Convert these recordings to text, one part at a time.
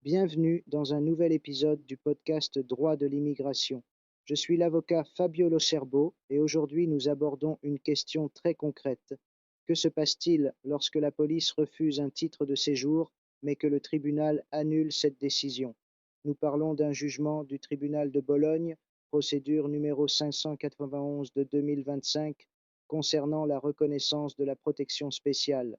Bienvenue dans un nouvel épisode du podcast Droit de l'immigration. Je suis l'avocat Fabio Locerbo et aujourd'hui nous abordons une question très concrète. Que se passe-t-il lorsque la police refuse un titre de séjour mais que le tribunal annule cette décision? Nous parlons d'un jugement du tribunal de Bologne, procédure numéro 591 de 2025, concernant la reconnaissance de la protection spéciale.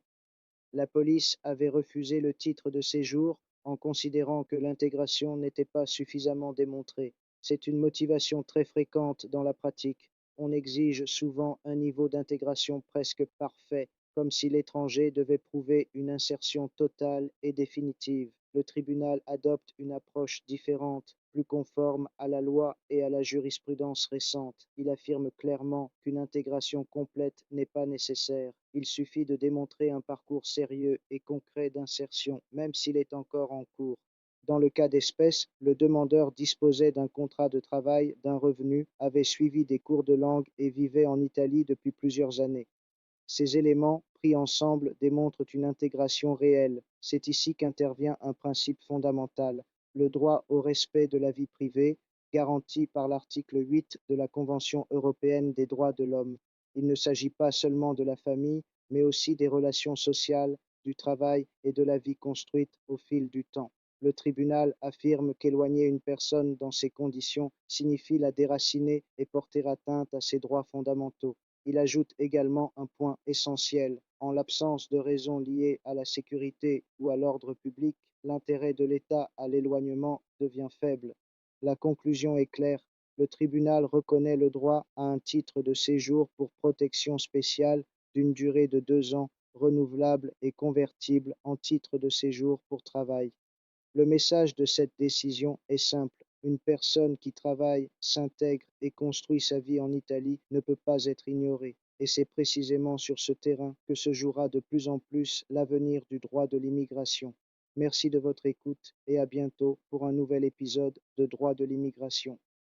La police avait refusé le titre de séjour en considérant que l'intégration n'était pas suffisamment démontrée. C'est une motivation très fréquente dans la pratique. On exige souvent un niveau d'intégration presque parfait, comme si l'étranger devait prouver une insertion totale et définitive. Le tribunal adopte une approche différente, plus conforme à la loi et à la jurisprudence récente. Il affirme clairement qu'une intégration complète n'est pas nécessaire. Il suffit de démontrer un parcours sérieux et concret d'insertion, même s'il est encore en cours. Dans le cas d'espèce, le demandeur disposait d'un contrat de travail, d'un revenu, avait suivi des cours de langue et vivait en Italie depuis plusieurs années. Ces éléments, pris ensemble, démontrent une intégration réelle. C'est ici qu'intervient un principe fondamental, le droit au respect de la vie privée, garanti par l'article 8 de la Convention européenne des droits de l'homme. Il ne s'agit pas seulement de la famille, mais aussi des relations sociales, du travail et de la vie construite au fil du temps. Le tribunal affirme qu'éloigner une personne dans ces conditions signifie la déraciner et porter atteinte à ses droits fondamentaux. Il ajoute également un point essentiel. En l'absence de raisons liées à la sécurité ou à l'ordre public, l'intérêt de l'État à l'éloignement devient faible. La conclusion est claire. Le tribunal reconnaît le droit à un titre de séjour pour protection spéciale d'une durée de 2 ans, renouvelable et convertible en titre de séjour pour travail. Le message de cette décision est simple. Une personne qui travaille, s'intègre et construit sa vie en Italie ne peut pas être ignorée. Et c'est précisément sur ce terrain que se jouera de plus en plus l'avenir du droit de l'immigration. Merci de votre écoute et à bientôt pour un nouvel épisode de Droit de l'immigration.